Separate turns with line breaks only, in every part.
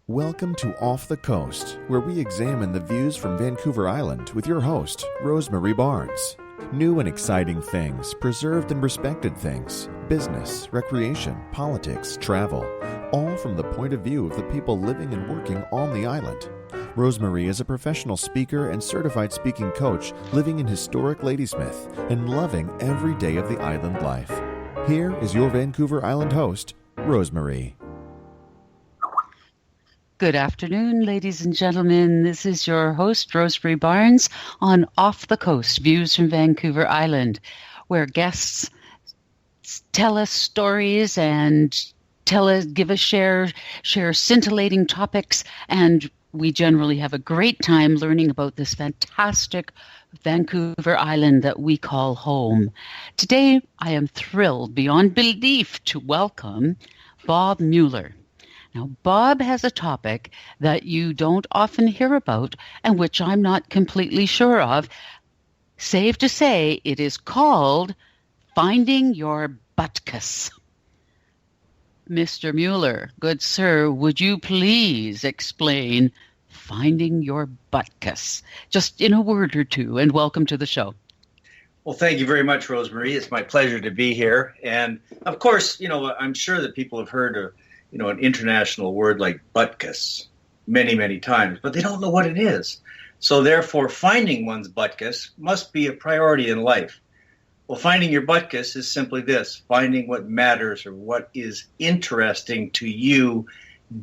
Welcome to Off the Coast, where we examine the views from Vancouver Island with your host, Rosemary Barnes. New and exciting things, preserved and respected things, business, recreation, politics, travel, all from the point of view of the people living and working on the island. Rosemary is a professional speaker and certified speaking coach living in historic Ladysmith and loving every day of the island life. Here is your Vancouver Island host, Rosemary.
Good afternoon, ladies and gentlemen. This is your host, Rosemary Barnes, on Off the Coast, Views from Vancouver Island, where guests tell us stories and share scintillating topics, and we generally have a great time learning about this fantastic Vancouver Island that we call home. Today, I am thrilled beyond belief to welcome Bob Mueller. Now, Bob has a topic that you don't often hear about and which I'm not completely sure of. Safe to say, it is called Finding Your Butkus. Mr. Mueller, good sir, would you please explain Finding Your Butkus? Just in a word or two, and welcome to the show.
Well, thank you very much, Rosemary. It's my pleasure to be here. And, of course, I'm sure that people have heard of an international word like Butkus many, many times, but they don't know what it is. So therefore, finding one's Butkus must be a priority in life. Well, finding your Butkus is simply this: finding what matters or what is interesting to you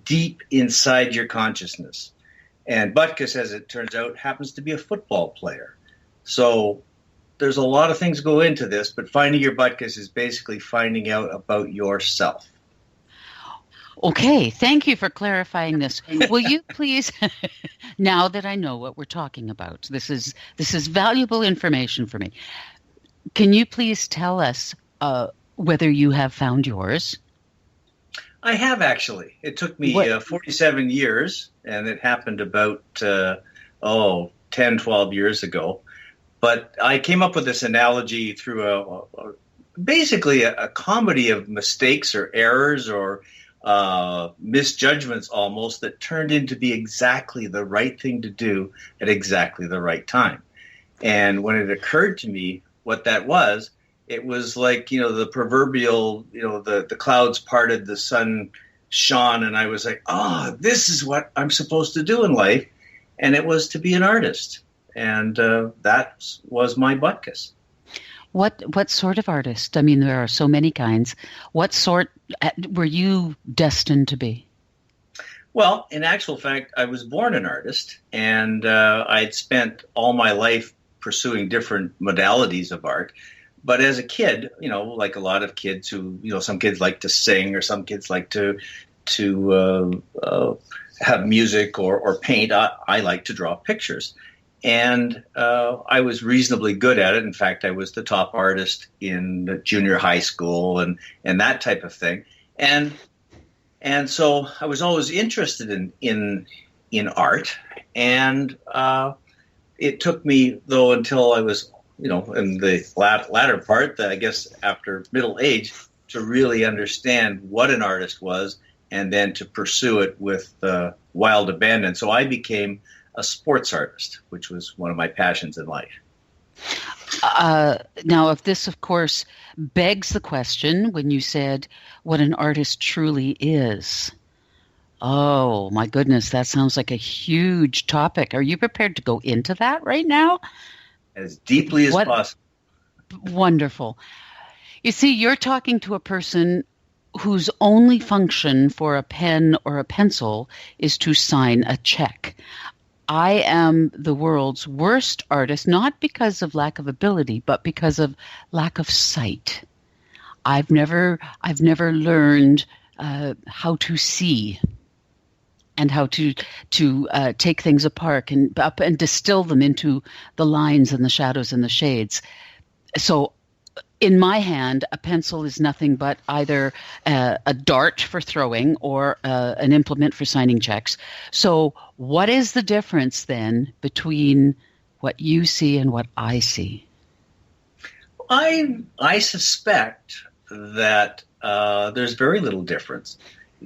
deep inside your consciousness. And Butkus, as it turns out, happens to be a football player. So there's a lot of things go into this, but finding your Butkus is basically finding out about yourself.
Okay, thank you for clarifying this. Will you please, now that I know what we're talking about, this is valuable information for me. Can you please tell us whether you have found yours?
I have, actually. It took me 47 years, and it happened about 10, 12 years ago. But I came up with this analogy through basically a comedy of mistakes or errors or misjudgments almost that turned into be exactly the right thing to do at exactly the right time. And when it occurred to me what that was, it was like, the proverbial, the clouds parted, the sun shone, and I was like, this is what I'm supposed to do in life. And it was to be an artist. And that was my Butkus.
What sort of artist? I mean, there are so many kinds. What sort were you destined to be?
Well, in actual fact, I was born an artist, and I'd spent all my life pursuing different modalities of art. But as a kid, like a lot of kids who, some kids like to sing, or some kids like to have music or paint. I like to draw pictures. And I was reasonably good at it. In fact, I was the top artist in junior high school and that type of thing. And so I was always interested in art. And it took me, though, until I was, in the latter part, I guess after middle age, to really understand what an artist was and then to pursue it with wild abandon. So I became a sports artist, which was one of my passions in life.
Now, if this, of course, begs the question when you said what an artist truly is. Oh, my goodness, that sounds like a huge topic. Are you prepared to go into that right now?
As deeply as possible.
Wonderful. You see, you're talking to a person whose only function for a pen or a pencil is to sign a check. I am the world's worst artist, not because of lack of ability, but because of lack of sight. I've never learned how to see and how to take things apart and distill them into the lines and the shadows and the shades. So in my hand, a pencil is nothing but either a dart for throwing or an implement for signing checks. So what is the difference then between what you see and what I see?
I suspect that there's very little difference.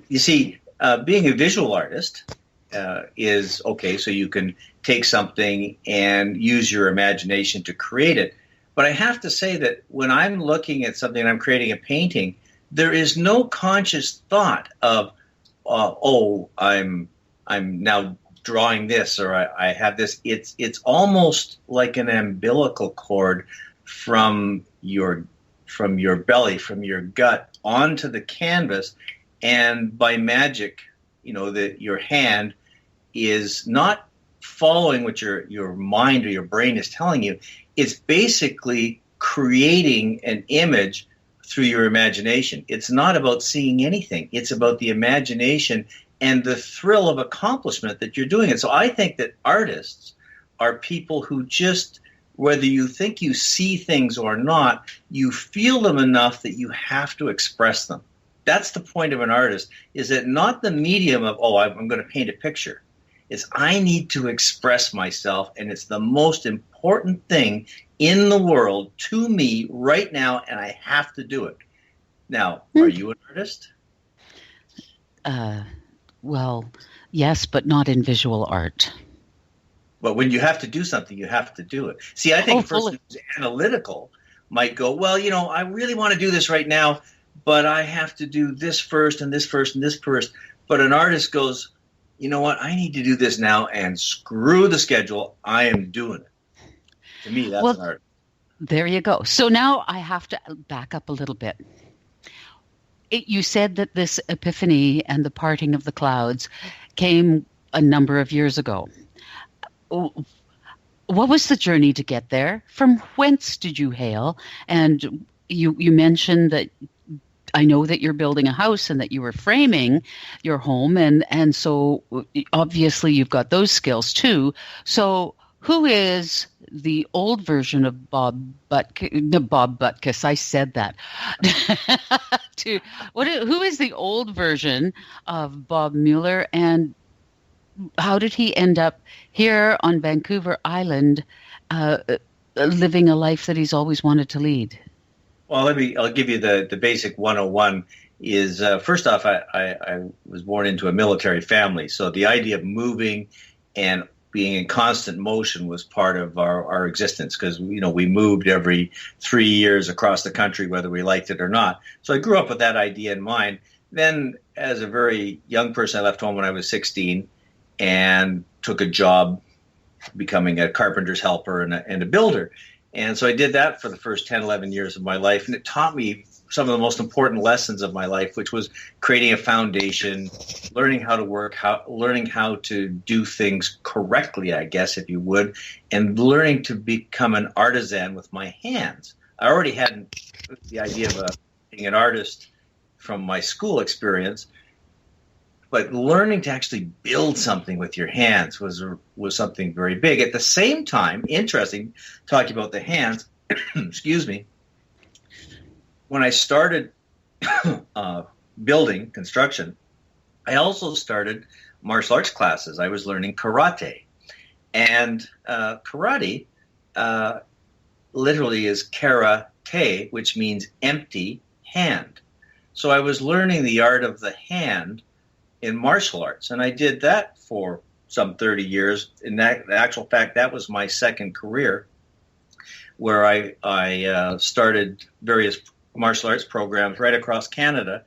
You see, Being a visual artist is okay, so you can take something and use your imagination to create it. But I have to say that when I'm looking at something and I'm creating a painting, there is no conscious thought of, I'm now drawing this, or I have this. It's almost like an umbilical cord from your belly, from your gut onto the canvas, and by magic, that your hand is not following what your mind or your brain is telling you. It's basically creating an image through your imagination. It's not about seeing anything. It's about the imagination and the thrill of accomplishment that you're doing it. So I think that artists are people who just, whether you think you see things or not, you feel them enough that you have to express them. That's the point of an artist, is that not the medium of, I'm going to paint a picture. It's I need to express myself, and it's the most important thing in the world to me right now, and I have to do it. Now, are you an artist?
Well, yes, but not in visual art.
But when you have to do something, you have to do it. See, I think a person who's analytical might go, I really want to do this right now, but I have to do this first and this first and this first. But an artist goes, you know what, I need to do this now, and screw the schedule. I am doing it. To me, that's an art.
There you go. So now I have to back up a little bit. You said that this epiphany and the parting of the clouds came a number of years ago. What was the journey to get there? From whence did you hail? And you mentioned that I know that you're building a house and that you were framing your home, and so obviously you've got those skills too. So who is the old version of Bob Butkus? I said that. Who is the old version of Bob Mueller, and how did he end up here on Vancouver Island, living a life that he's always wanted to lead?
Well, I'll give you the basic 101 is, first off, I was born into a military family. So the idea of moving and being in constant motion was part of our existence, because, we moved every 3 years across the country, whether we liked it or not. So I grew up with that idea in mind. Then as a very young person, I left home when I was 16 and took a job becoming a carpenter's helper and a builder. And so I did that for the first 10, 11 years of my life. And it taught me some of the most important lessons of my life, which was creating a foundation, learning how to work, learning how to do things correctly, I guess, if you would, and learning to become an artisan with my hands. I already had the idea of being an artist from my school experience, but learning to actually build something with your hands was something very big. At the same time, interesting, talking about the hands, excuse me, when I started building construction, I also started martial arts classes. I was learning karate. And karate literally is karate, which means empty hand. So I was learning the art of the hand in martial arts, and I did that for some 30 years. In actual fact, that was my second career, where I started various martial arts programs right across Canada,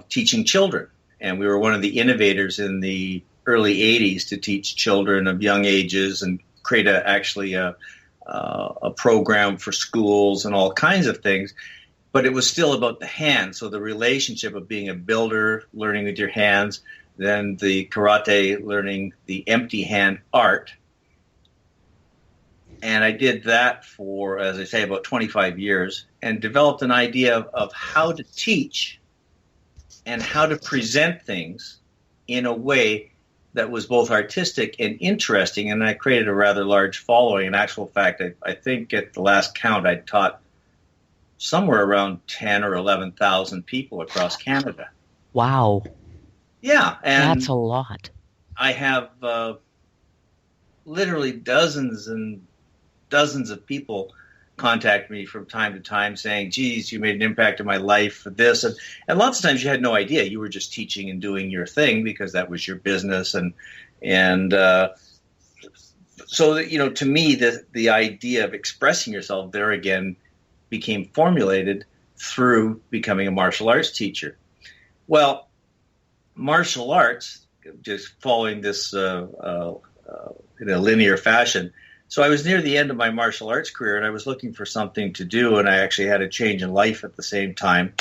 teaching children. And we were one of the innovators in the early 80s to teach children of young ages and create a program for schools and all kinds of things. But it was still about the hands. So the relationship of being a builder, learning with your hands, then the karate, learning the empty hand art. And I did that for, as I say, about 25 years, and developed an idea of how to teach and how to present things in a way that was both artistic and interesting. And I created a rather large following. In actual fact, I think at the last count, I taught somewhere around 10 or 11,000 people across Canada.
Wow.
Yeah. And
that's a lot.
I have literally dozens and dozens of people contact me from time to time saying, geez, you made an impact in my life for this. And lots of times you had no idea. You were just teaching and doing your thing because that was your business. So, to me, the idea of expressing yourself there again became formulated through becoming a martial arts teacher. Well, martial arts, just following this in a linear fashion. So I was near the end of my martial arts career, and I was looking for something to do, and I actually had a change in life at the same time.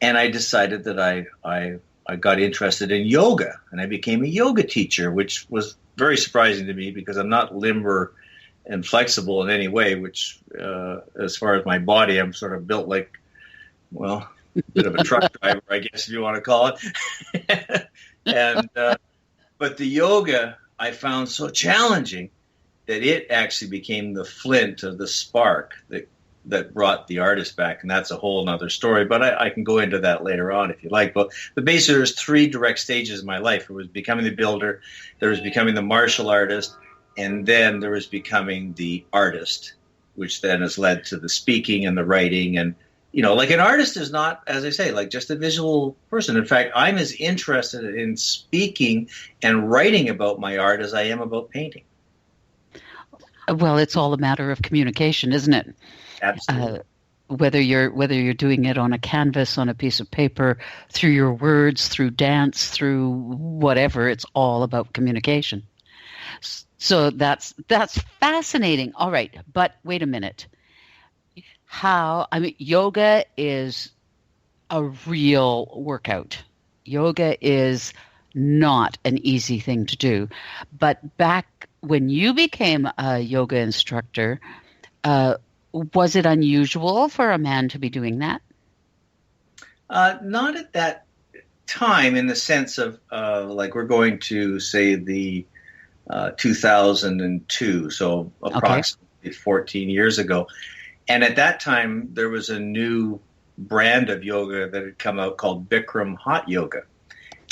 And I decided that I got interested in yoga, and I became a yoga teacher, which was very surprising to me because I'm not limber and flexible in any way, which as far as my body, I'm sort of built like, well, a bit of a truck driver, I guess, if you want to call it. But the yoga I found so challenging that it actually became the flint or the spark that brought the artist back. And that's a whole nother story, but I can go into that later on if you like. But basically there's 3 direct stages in my life. It was becoming the builder, there was becoming the martial artist, and then there was becoming the artist, which then has led to the speaking and the writing. And, like an artist is not, as I say, like just a visual person. In fact, I'm as interested in speaking and writing about my art as I am about painting.
Well, it's all a matter of communication, isn't it?
Absolutely.
Whether you're doing it on a canvas, on a piece of paper, through your words, through dance, through whatever, it's all about communication. So that's fascinating. All right, but wait a minute. Yoga is a real workout. Yoga is not an easy thing to do. But back when you became a yoga instructor, was it unusual for a man to be doing that?
Not at that time, in the sense of like we're going to say the 2002, so approximately 14 years ago. And at that time, there was a new brand of yoga that had come out called Bikram Hot Yoga.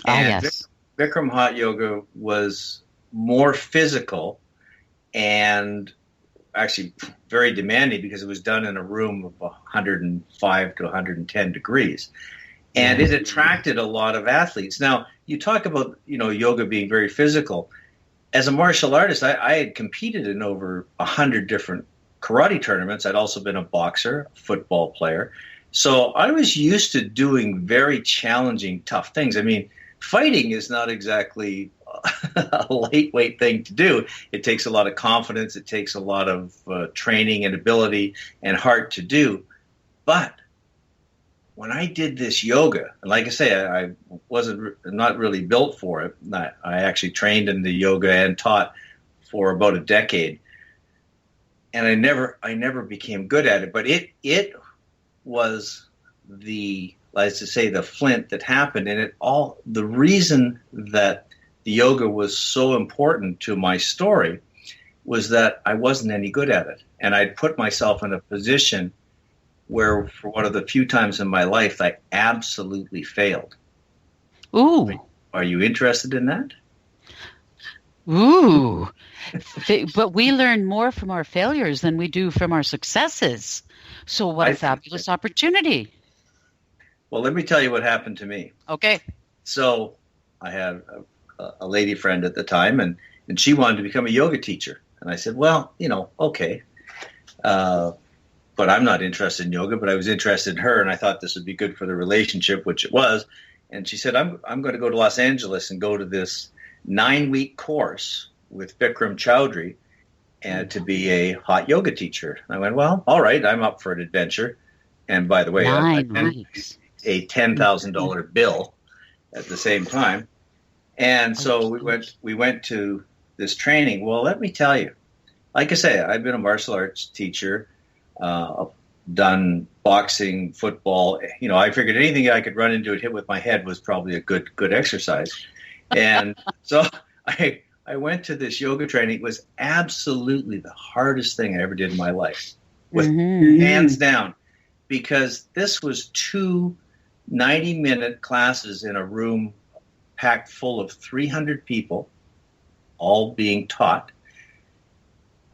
And
yes.
Bikram Hot Yoga was more physical and actually very demanding because it was done in a room of 105 to 110 degrees. And it attracted a lot of athletes. Now, you talk about, yoga being very physical. As a martial artist, I had competed in over 100 different karate tournaments. I'd also been a boxer, football player. So I was used to doing very challenging, tough things. I mean, fighting is not exactly a lightweight thing to do. It takes a lot of confidence. It takes a lot of training and ability and heart to do. But when I did this yoga, and like I say, I not really built for it. I actually trained in the yoga and taught for about a decade. And I never became good at it, but it was the, let's just say, the flint that happened. And the reason that the yoga was so important to my story was that I wasn't any good at it. And I'd put myself in a position where, for one of the few times in my life, I absolutely failed.
Ooh.
Are you interested in that?
Ooh. But we learn more from our failures than we do from our successes. So what a fabulous opportunity.
Well, let me tell you what happened to me.
Okay. So
I had a lady friend at the time, and she wanted to become a yoga teacher. And I said, well, okay. But I'm not interested in yoga, but I was interested in her, and I thought this would be good for the relationship, which it was. And she said, I'm going to go to Los Angeles and go to this 9-week course with Bikram Chowdhury and to be a hot yoga teacher. And I went, well, all right, I'm up for an adventure. And by the way, a $10,000 bill at the same time. And so we went to this training. Well, let me tell you, like I say, I've been a martial arts teacher, done boxing, football. I figured anything I could run into and hit with my head was probably a good exercise. And so I went to this yoga training. It was absolutely the hardest thing I ever did in my life, with hands down, because this was 2 90-minute classes in a room packed full of 300 people, all being taught.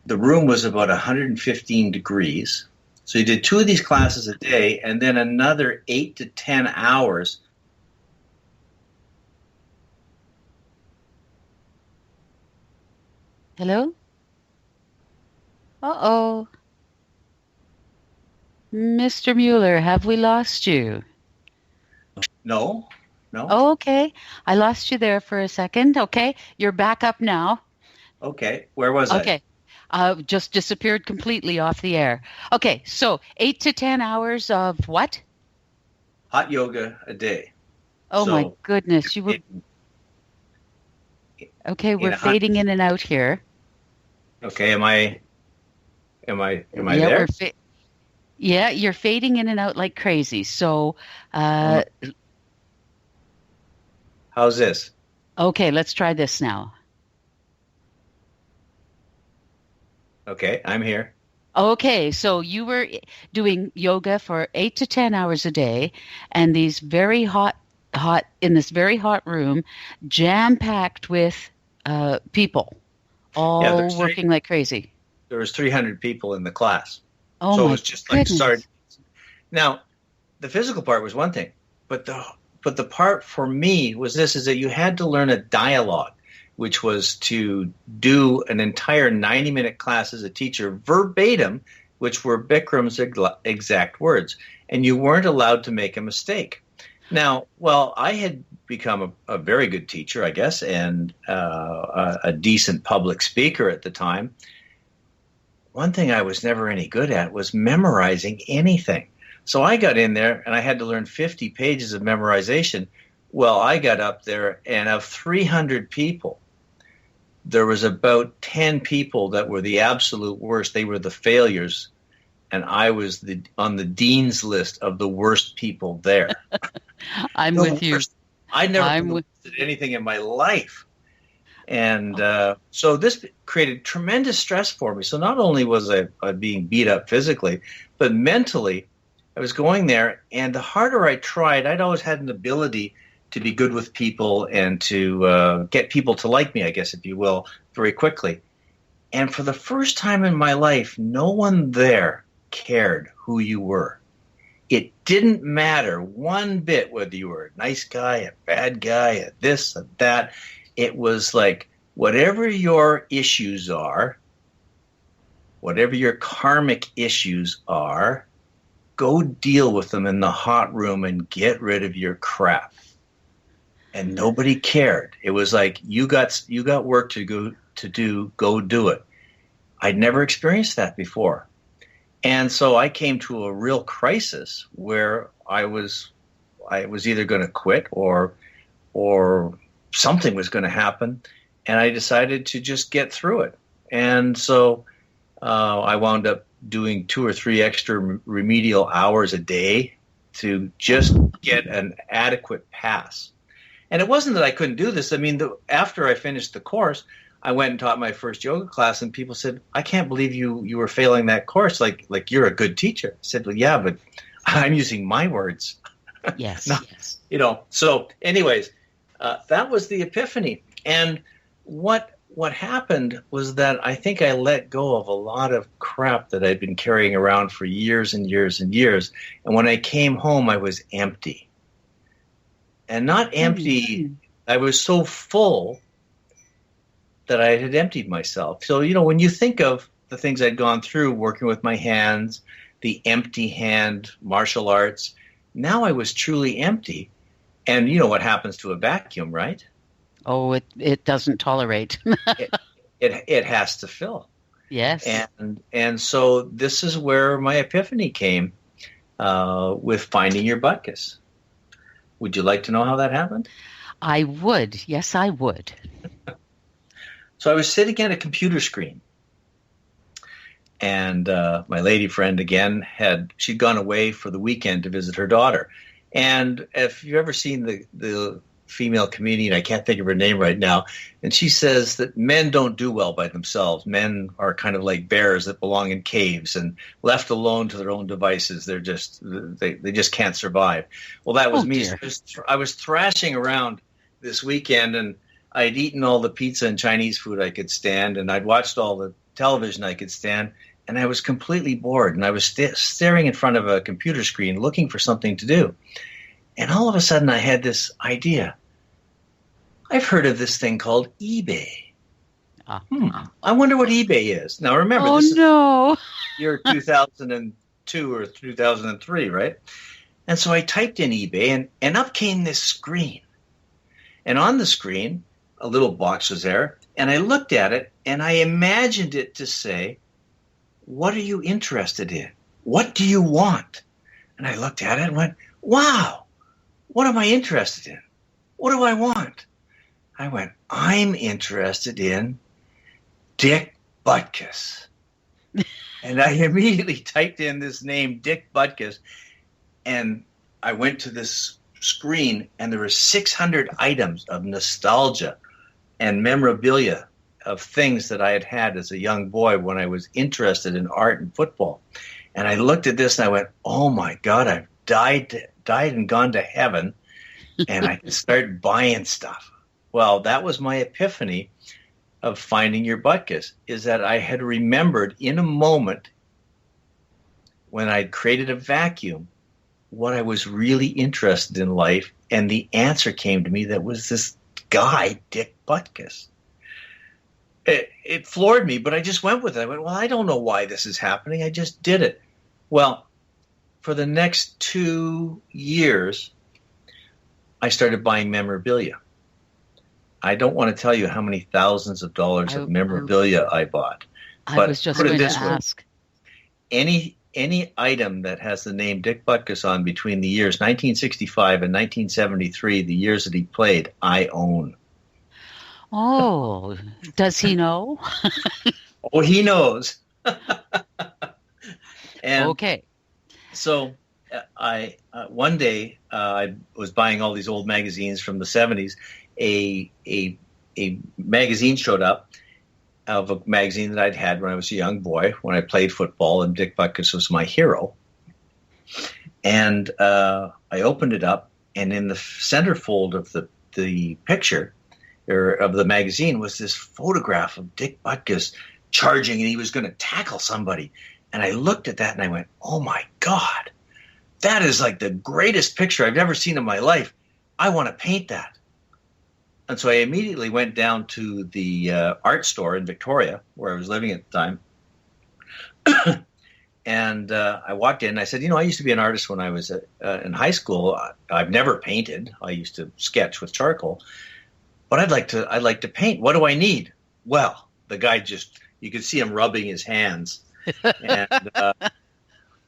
The room was about 115 degrees. So you did 2 of these classes a day, and then another 8 to 10 hours.
Hello? Uh-oh. Mr. Mueller, have we lost you?
No, no.
Oh, okay. I lost you there for a second. Okay. You're back up now.
Okay, where was I?
Okay. Just disappeared completely off the air. Okay. So 8 to 10 hours of what?
Hot yoga a day.
Oh, my
So
goodness. You were okay. We're
in a hot,
fading in and out here.
okay, am I
Yeah,
there?
yeah, you're fading in and out like crazy. So,
How's this?
okay, let's try this now.
Okay, I'm here.
Okay, so you were doing yoga for 8 to 10 hours a day, and these very hot in this very hot room, jam-packed with people,
Yeah,
all working like crazy.
there was 300 people in the class.
Oh
So it
my
was just like
goodness.
started. Now, the physical part was one thing, but the part for me was this: is that you had to learn a dialogue, which was to do an entire 90-minute class as a teacher verbatim, which were Bikram's exact words, and you weren't allowed to make a mistake. Now, well, I had become a very good teacher, I guess, and a decent public speaker at the time. One thing I was never any good at was memorizing anything. So I got in there and I had to learn 50 pages of memorization. Well, I got up there, and of 300 people, there was about 10 people that were the absolute worst. They were the failures, and I was on the dean's list of the worst people there.
I'm with you.
I never did anything in my life. And so this created tremendous stress for me. So not only was I being beat up physically, but mentally, I was going there, and the harder I tried, I'd always had an ability to be good with people and to get people to like me, I guess, if you will, very quickly. And for the first time in my life, no one there cared who you were. It didn't matter one bit whether you were a nice guy, a bad guy, a this, a that. It was like, whatever your issues are, whatever your karmic issues are, go deal with them in the hot room and get rid of your crap. And nobody cared. It was like, you got work to do, go do it. I'd never experienced that before. And so I came to a real crisis where I was either going to quit or something was going to happen, and I decided to just get through it. And so I wound up doing 2 or 3 extra remedial hours a day to just get an adequate pass. And it wasn't that I couldn't do this. I mean, after I finished the course, I went and taught my first yoga class, and people said, "I can't believe you were failing that course. Like you're a good teacher." I said, "Well, yeah, but I'm using my words."
Yes,
No,
yes.
So anyways, that was the epiphany. And what happened was that I think I let go of a lot of crap that I'd been carrying around for years and years and years. And when I came home, I was empty. And not empty, I was so full that I had emptied myself. So, when you think of the things I'd gone through, working with my hands, the empty hand, martial arts, now I was truly empty. And you know what happens to a vacuum, right?
Oh, it doesn't tolerate.
it has to fill.
Yes.
And so this is where my epiphany came with finding your Butkus. Would you like to know how that happened?
I would. Yes, I would.
So I was sitting at a computer screen, and my lady friend again she'd gone away for the weekend to visit her daughter. And if you've ever seen the female comedian, I can't think of her name right now, and she says that men don't do well by themselves. Men are kind of like bears that belong in caves, and left alone to their own devices, they just can't survive. Well, that was me.
Dear.
I was thrashing around this weekend, and I'd eaten all the pizza and Chinese food I could stand, and I'd watched all the television I could stand, and I was completely bored, and I was staring in front of a computer screen looking for something to do. And all of a sudden I had this idea. I've heard of this thing called eBay. I wonder what eBay is. Now remember, this is year 2002 or 2003, right? And so I typed in eBay, and up came this screen. And on the screen, a little box was there, and I looked at it, and I imagined it to say, what are you interested in? What do you want? And I looked at it and went, wow, what am I interested in? What do I want? I went, I'm interested in Dick Butkus. And I immediately typed in this name, Dick Butkus, and I went to this screen, and there were 600 items of nostalgia and memorabilia of things that I had had as a young boy when I was interested in art and football. And I looked at this and I went, oh my God, I've died and gone to heaven, and I could start buying stuff. Well, that was my epiphany of finding your Butkus, is that I had remembered in a moment when I'd created a vacuum what I was really interested in life, and the answer came to me that was this guy, Dick Butkus. It floored me, but I just went with it. I went, well, I don't know why this is happening. I just did it. Well, for the next 2 years, I started buying memorabilia. I don't want to tell you how many thousands of dollars of memorabilia I bought.
I was just going to ask.
Any item that has the name Dick Butkus on between the years 1965 and 1973, the years that he played, I own.
Oh, does he know?
Oh, he knows. And
okay.
So I one day I was buying all these old magazines from the 70s. A magazine showed up of a magazine that I'd had when I was a young boy, when I played football, and Dick Butkus was my hero. And I opened it up, and in the centerfold of the picture, or of the magazine, was this photograph of Dick Butkus charging, and he was going to tackle somebody. And I looked at that, and I went, oh my God, that is like the greatest picture I've ever seen in my life. I want to paint that. And so I immediately went down to the art store in Victoria, where I was living at the time. And I walked in, and I said, I used to be an artist when I was in high school. I've never painted. I used to sketch with charcoal. But I'd like to paint. What do I need? Well, the guy you could see him rubbing his hands. And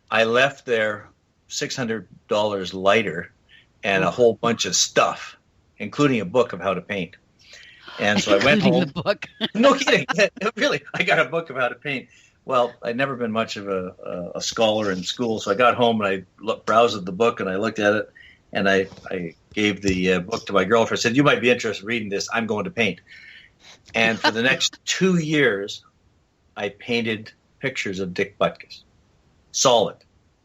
I left there $600 lighter and a whole bunch of stuff, including a book of how to paint. And so I went home.
The book.
No kidding. Really, I got a book of how to paint. Well, I'd never been much of a scholar in school, so I got home and I browsed the book and I looked at it, and I gave the book to my girlfriend. I said, you might be interested in reading this. I'm going to paint. And for the next 2 years, I painted pictures of Dick Butkus. Solid.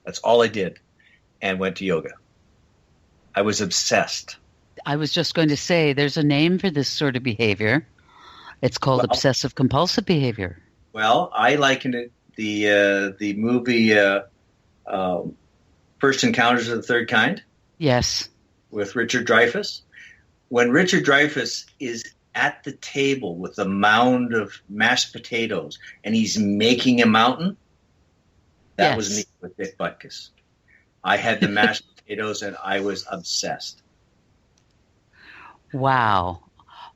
That's all I did. And went to yoga. I was obsessed.
I was just going to say, there's a name for this sort of behavior. It's called obsessive compulsive behavior.
Well, I liken it the movie First Encounters of the Third Kind.
Yes. With
Richard Dreyfuss. When Richard Dreyfuss is at the table with a mound of mashed potatoes and he's making a mountain, that was me with Dick Butkus. I had the mashed potatoes and I was obsessed.
Wow.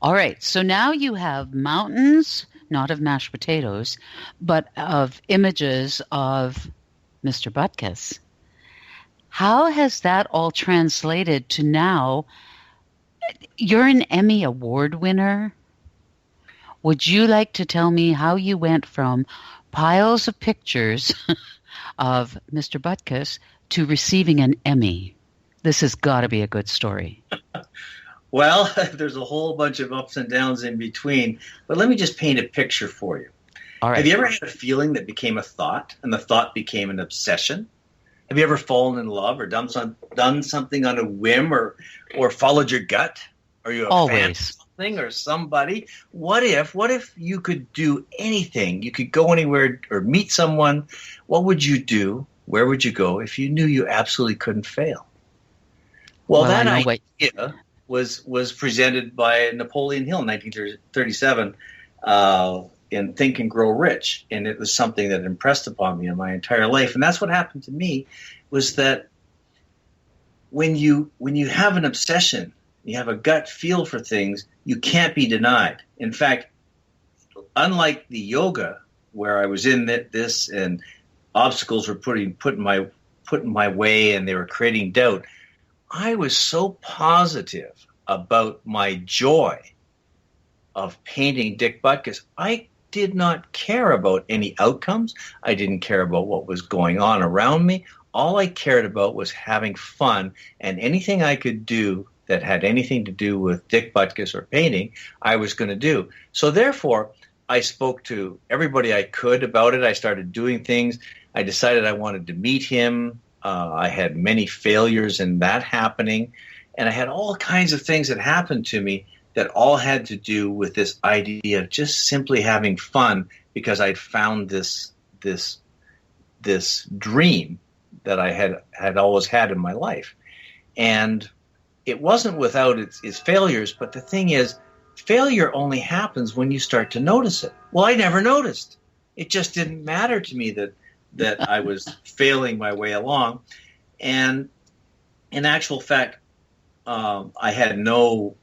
All right. So now you have mountains, not of mashed potatoes, but of images of Mr. Butkus. How has that all translated to now? You're an Emmy Award winner. Would you like to tell me how you went from piles of pictures of Mr. Butkus to receiving an Emmy? This has got to be a good story.
Well, there's a whole bunch of ups and downs in between, but let me just paint a picture for you.
All right.
Have you ever had a feeling that became a thought, and the thought became an obsession? Have you ever fallen in love or done something on a whim or followed your gut? Are you a fan of something or somebody. What if you could do anything? You could go anywhere or meet someone. What would you do? Where would you go if you knew you absolutely couldn't fail? Well, that idea was presented by Napoleon Hill in 1937 in Think and Grow Rich, and it was something that impressed upon me in my entire life. And that's what happened to me, was that when you have an obsession, you have a gut feel for things, you can't be denied. In fact, unlike the yoga where I was in this and obstacles were put in my way and they were creating doubt, I was so positive about my joy of painting Dick Butkus. I did not care about any outcomes. I didn't care about what was going on around me. All I cared about was having fun, and anything I could do that had anything to do with Dick Butkus or painting, I was going to do. So therefore, I spoke to everybody I could about it. I started doing things. I decided I wanted to meet him. I had many failures in that happening, and I had all kinds of things that happened to me that all had to do with this idea of just simply having fun, because I'd found this dream that I had always had in my life. And it wasn't without its failures, but the thing is, failure only happens when you start to notice it. Well, I never noticed. It just didn't matter to me that I was failing my way along. And in actual fact, I had no...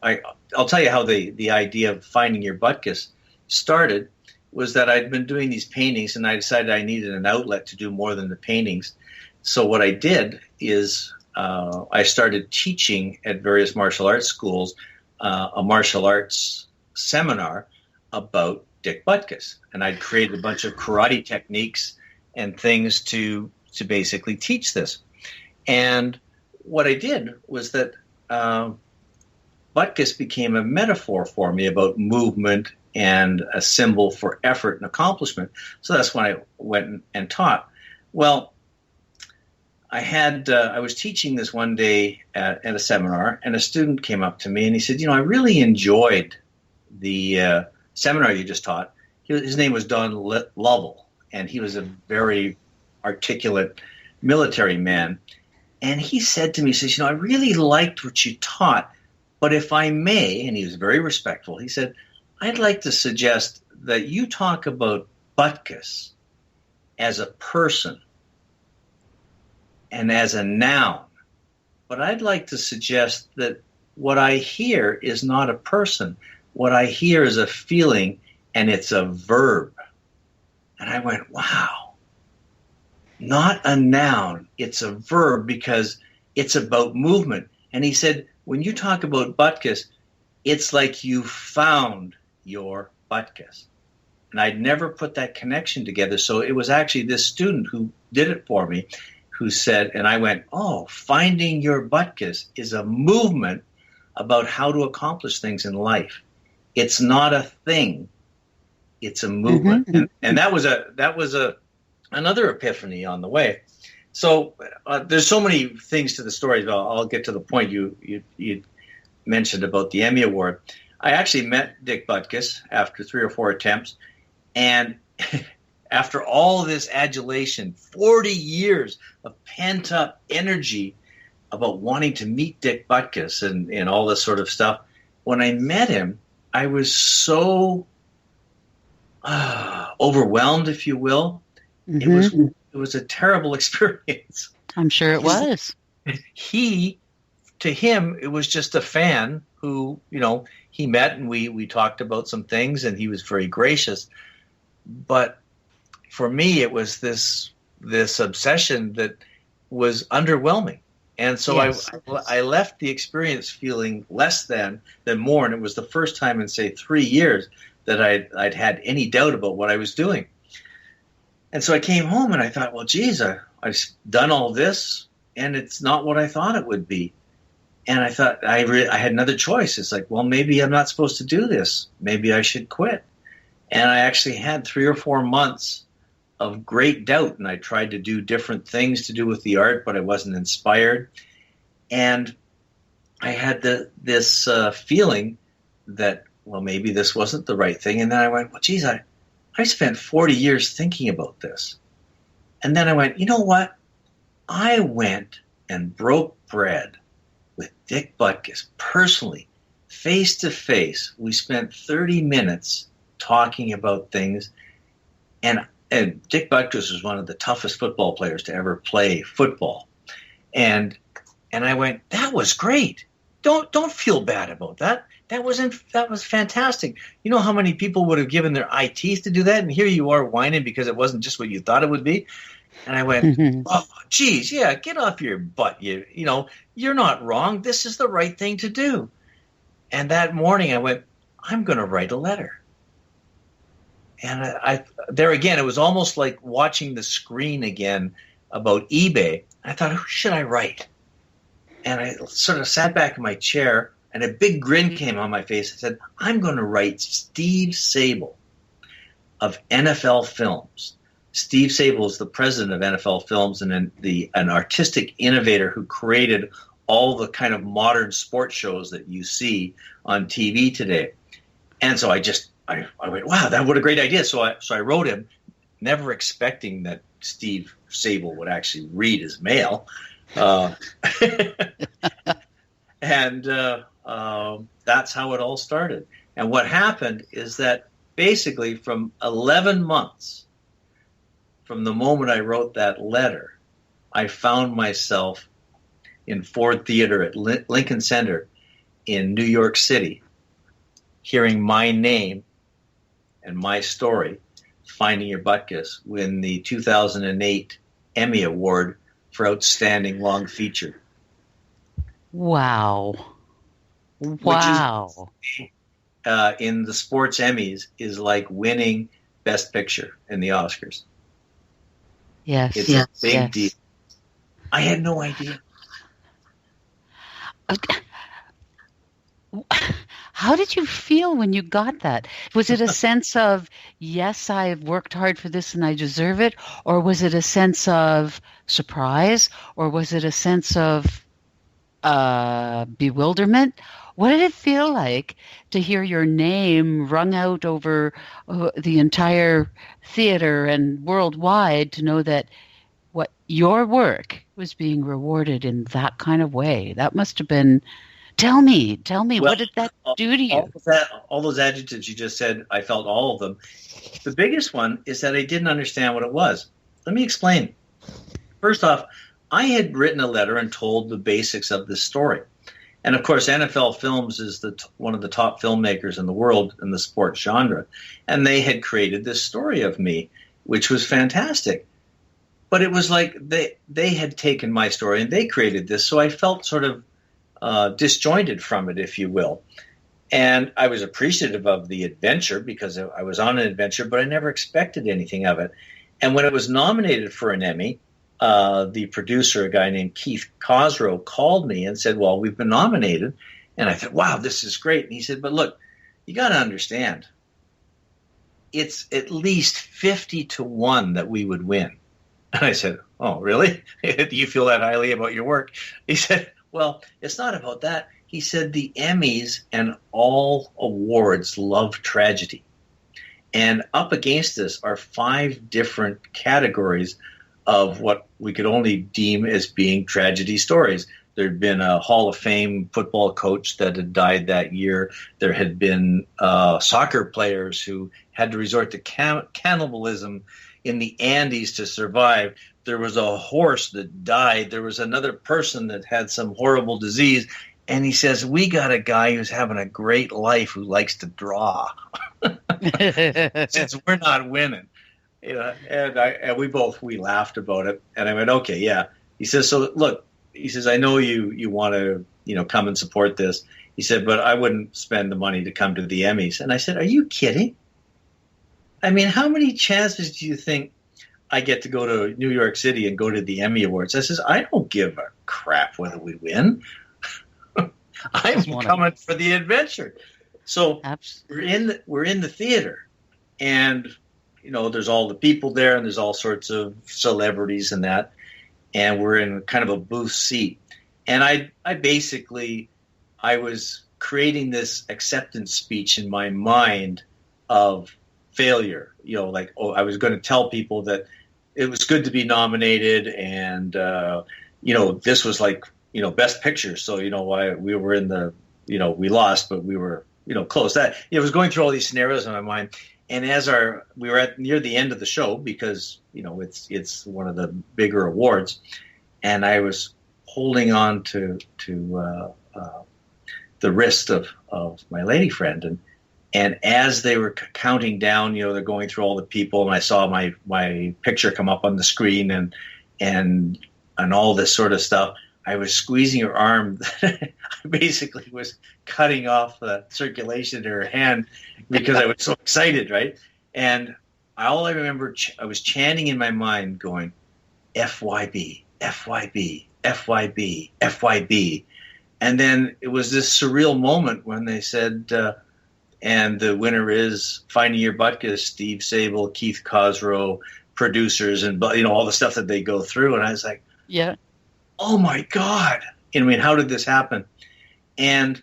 I'll tell you how the idea of finding your Butkus started, was that I'd been doing these paintings, and I decided I needed an outlet to do more than the paintings. So what I did is I started teaching at various martial arts schools a martial arts seminar about Dick Butkus. And I'd created a bunch of karate techniques and things to basically teach this. And what I did was that Butkus became a metaphor for me about movement and a symbol for effort and accomplishment. So that's when I went and taught. Well, I was teaching this one day at a seminar, and a student came up to me and he said, I really enjoyed the seminar you just taught. His name was Don Lovell, and he was a very articulate military man. And he said to me, he says, I really liked what you taught, but if I may, and he was very respectful, he said, I'd like to suggest that you talk about Butkus as a person and as a noun. But I'd like to suggest that what I hear is not a person. What I hear is a feeling, and it's a verb. And I went, wow, not a noun, it's a verb, because it's about movement. And he said, when you talk about Butkus, it's like you found your Butkus. And I'd never put that connection together. So it was actually this student who did it for me, who said, and I went, oh, finding your Butkus is a movement about how to accomplish things in life. It's not a thing. It's a movement. Mm-hmm. And that was another epiphany on the way. So there's so many things to the story. I'll get to the point you mentioned about the Emmy Award. I actually met Dick Butkus after 3 or 4 attempts, and after all this adulation, 40 years of pent-up energy about wanting to meet Dick Butkus and all this sort of stuff, when I met him, I was so overwhelmed, if you will. Mm-hmm. It was a terrible experience.
I'm sure it was.
To him, it was just a fan who, he met and we talked about some things, and he was very gracious. But for me, it was this obsession that was underwhelming. And so yes. I left the experience feeling less than more. And it was the first time in, say, 3 years that I'd had any doubt about what I was doing. And so I came home and I thought, well, geez, I've done all this and it's not what I thought it would be. And I thought I had another choice. It's like, well, maybe I'm not supposed to do this. Maybe I should quit. And I actually had 3 or 4 months of great doubt. And I tried to do different things to do with the art, but I wasn't inspired. And I had this feeling that, well, maybe this wasn't the right thing. And then I went, well, geez, I spent 40 years thinking about this. And then I went, you know what? I went and broke bread with Dick Butkus personally, face to face. We spent 30 minutes talking about things. And Dick Butkus was one of the toughest football players to ever play football. And I went, that was great. Don't feel bad about that. That was fantastic. You know how many people would have given their eye teeth to do that? And here you are whining because it wasn't just what you thought it would be. And I went, oh, geez, yeah, get off your butt. You know, you're not wrong. This is the right thing to do. And that morning I went, I'm going to write a letter. And I there again, it was almost like watching the screen again about eBay. I thought, who should I write? And I sort of sat back in my chair, and a big grin came on my face. I said, I'm going to write Steve Sable of NFL Films. Steve Sable is the president of NFL Films and an artistic innovator who created all the kind of modern sports shows that you see on TV today. And so I went, wow, what a great idea. So I wrote him, never expecting that Steve Sable would actually read his mail. And that's how it all started. And what happened is that basically from 11 months from the moment I wrote that letter, I found myself in Ford Theater at Lincoln Center in New York City, hearing my name and my story, Finding Your Butkus, win the 2008 Emmy Award for Outstanding Long Feature.
Wow. Wow.
Which is, in the sports Emmys is like winning Best Picture in the Oscars.
Yes.
It's a big deal. I had no idea.
How did you feel when you got that? Was it a sense of, yes, I've worked hard for this and I deserve it? Or was it a sense of surprise? Or was it a sense of bewilderment? What did it feel like to hear your name rung out over the entire theater and worldwide, to know that what your work was being rewarded in that kind of way? That must have been, tell me, well, what did that do to you?
All those adjectives you just said, I felt all of them. The biggest one is that I didn't understand what it was. Let me explain. First off, I had written a letter and told the basics of this story. And of course, NFL Films is one of the top filmmakers in the world in the sports genre. And they had created this story of me, which was fantastic. But it was like they had taken my story and they created this. So I felt sort of disjointed from it, if you will. And I was appreciative of the adventure because I was on an adventure, but I never expected anything of it. And when it was nominated for an Emmy, the producer, a guy named Keith Cosrow, called me and said, well, we've been nominated. And I thought, wow, this is great. And he said, but look, you got to understand, it's at least 50-1 that we would win. And I said, oh, really? Do you feel that highly about your work? He said, well, it's not about that. He said the Emmys and all awards love tragedy. And up against this are 5 different categories of what we could only deem as being tragedy stories. There had been a Hall of Fame football coach that had died that year. There had been soccer players who had to resort to cannibalism in the Andes to survive. There was a horse that died. There was another person that had some horrible disease. And he says, we got a guy who's having a great life who likes to draw. Since we're not winning. You know, and we laughed about it. And I went, okay, yeah. He says, so look, he says, I know you want to, come and support this. He said, but I wouldn't spend the money to come to the Emmys. And I said, are you kidding? I mean, how many chances do you think I get to go to New York City and go to the Emmy Awards? I says, I don't give a crap whether we win. I'm coming for the adventure. So we're in the theater, and there's all the people there, and there's all sorts of celebrities and that, and we're in kind of a booth seat. And I basically I was creating this acceptance speech in my mind of failure. Like, I was going to tell people that it was good to be nominated, and this was like, best picture. So why we were in the, we lost, but we were close. That it was going through all these scenarios in my mind. And as we were near the end of the show, because it's one of the bigger awards, and I was holding on to the wrist of my lady friend, and as they were counting down, they're going through all the people, and I saw my picture come up on the screen, and all this sort of stuff. I was squeezing her arm. I basically was cutting off the circulation in her hand because I was so excited, right? And all I remember, I was chanting in my mind, going, FYB, FYB, FYB, FYB. And then it was this surreal moment when they said, and the winner is Finding Your Butkus, Steve Sable, Keith Cosrow, producers, and all the stuff that they go through. And I was like,
yeah.
Oh my God. I mean, how did this happen? And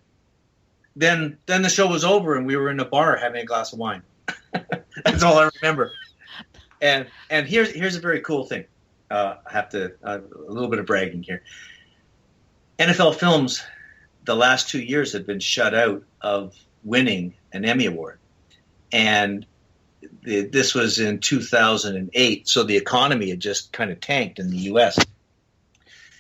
then the show was over and we were in a bar having a glass of wine. That's all I remember. And here's a very cool thing. I have to, a little bit of bragging here. NFL Films, the last 2 years have been shut out of winning an Emmy Award. And this was in 2008. So the economy had just kind of tanked in the U.S.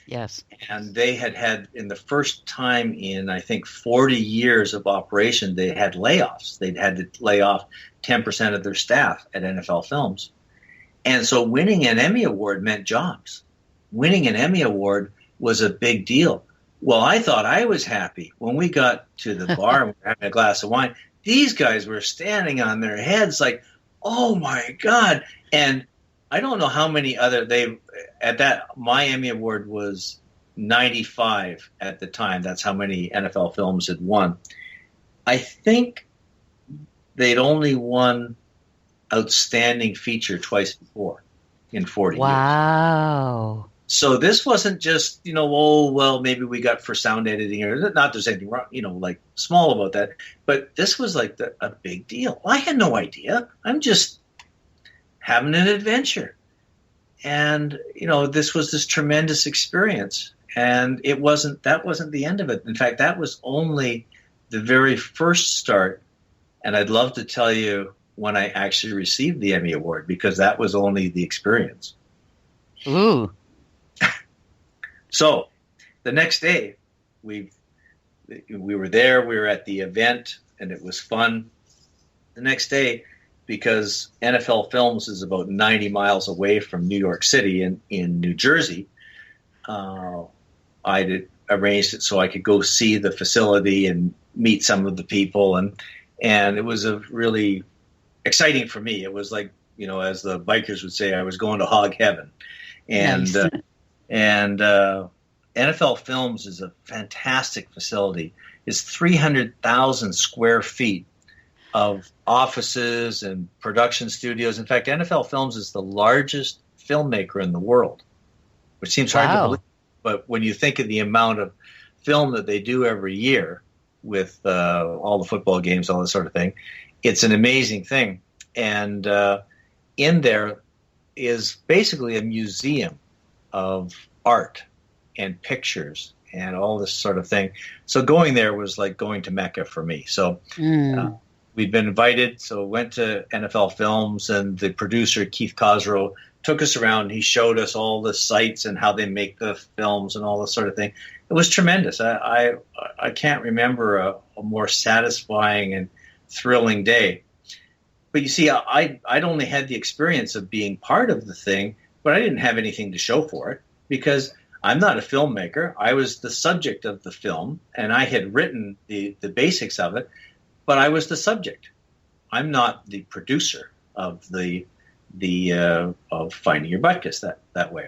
Yes.
And they had in the first time in, I think, 40 years of operation, they had layoffs. They'd had to lay off 10% of their staff at NFL Films. And so winning an Emmy Award meant jobs. Winning an Emmy Award was a big deal. Well, I thought I was happy. When we got to the bar and we were having a glass of wine, these guys were standing on their heads like, oh my God. And I don't know how many other my Emmy Award was 95 at the time. That's how many NFL Films had won. I think they'd only won Outstanding Feature twice before in 40 years.
Wow.
So this wasn't just, maybe we got for sound editing, or not there's anything wrong, like small about that. But this was like a big deal. I had no idea. I'm just having an adventure. And, this was this tremendous experience. And that wasn't the end of it. In fact, that was only the very first start. And I'd love to tell you when I actually received the Emmy Award, because that was only the experience.
Ooh.
So the next day we were there, we were at the event, and it was fun. The next day, because NFL Films is about 90 miles away from New York City in New Jersey, I arranged it so I could go see the facility and meet some of the people. And it was a really exciting for me. It was like, as the bikers would say, I was going to hog heaven. And,
nice.
And NFL Films is a fantastic facility. It's 300,000 square feet of offices and production studios. In fact, NFL Films is the largest filmmaker in the world, which seems hard to believe. But when you think of the amount of film that they do every year with all the football games, all this sort of thing, it's an amazing thing. And in there is basically a museum of art and pictures and all this sort of thing. So going there was like going to Mecca for me. So we'd been invited, so went to NFL Films, and the producer, Keith Cosrow, took us around. He showed us all the sites and how they make the films and all this sort of thing. It was tremendous. I can't remember a more satisfying and thrilling day. But you see, I'd only had the experience of being part of the thing, but I didn't have anything to show for it because I'm not a filmmaker. I was the subject of the film, and I had written the basics of it, but I was the subject. I'm not the producer of of Finding Your Butkus that way.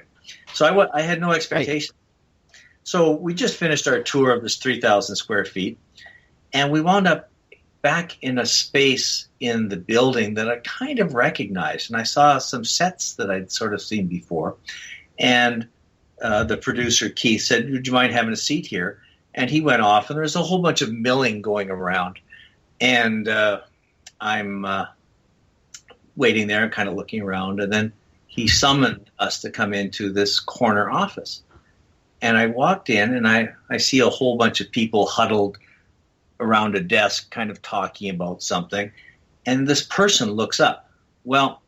So I had no expectation. Right. So we just finished our tour of this 3,000 square feet, and we wound up back in a space in the building that I kind of recognized. And I saw some sets that I'd sort of seen before. And the producer, Keith, said, would you mind having a seat here? And he went off, and there was a whole bunch of milling going around. And I'm waiting there, kind of looking around, and then he summoned us to come into this corner office. And I walked in, and I see a whole bunch of people huddled around a desk, kind of talking about something. And this person looks up. Well,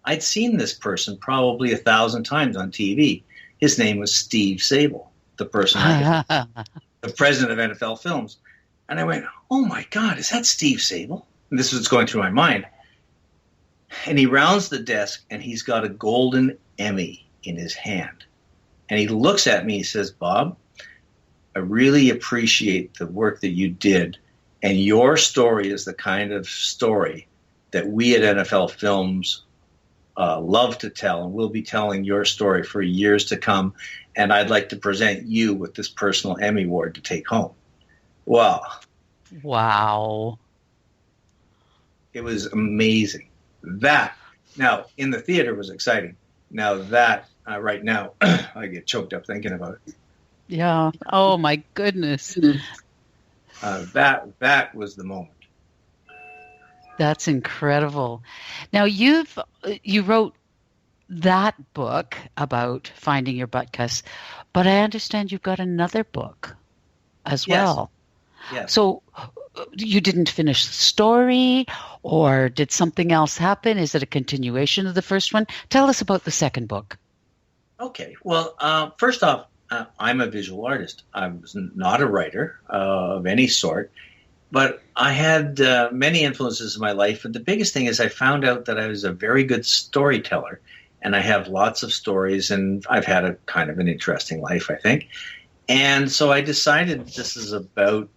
I'd seen this person probably 1,000 times on TV. His name was Steve Sable, the person, the president of NFL Films. And I went, oh my God, is that Steve Sable? And this was going through my mind. And he rounds the desk, and he's got a golden Emmy in his hand. And he looks at me, he says, Bob, I really appreciate the work that you did. And your story is the kind of story that we at NFL Films love to tell. And we'll be telling your story for years to come. And I'd like to present you with this personal Emmy Award to take home. Well,
wow.
It was amazing. That, now, in the theater was exciting. Now that, right now, I get choked up thinking about it.
Yeah. Oh, my goodness.
That was the moment.
That's incredible. Now, you wrote that book about finding your Butkus, but I understand you've got another book as well.
Yes.
So you didn't finish the story, or did something else happen? Is it a continuation of the first one? Tell us about the second book.
Okay. Well, first off, I'm a visual artist. I was not a writer of any sort, but I had many influences in my life. And the biggest thing is I found out that I was a very good storyteller, and I have lots of stories, and I've had a kind of an interesting life, I think. And so I decided, this is about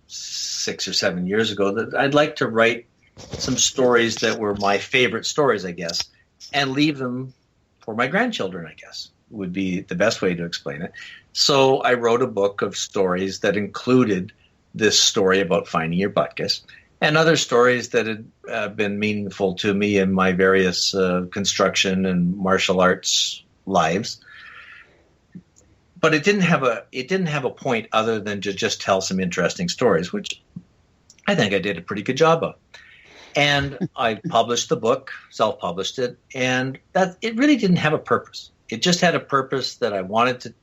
6 or 7 years ago, that I'd like to write some stories that were my favorite stories, I guess, and leave them for my grandchildren, I guess, would be the best way to explain it. So I wrote a book of stories that included this story about finding your Butkus and other stories that had been meaningful to me in my various construction and martial arts lives. But it didn't have a point other than to just tell some interesting stories, which I think I did a pretty good job of. And I published the book, self-published it, and that it really didn't have a purpose. It just had a purpose that I wanted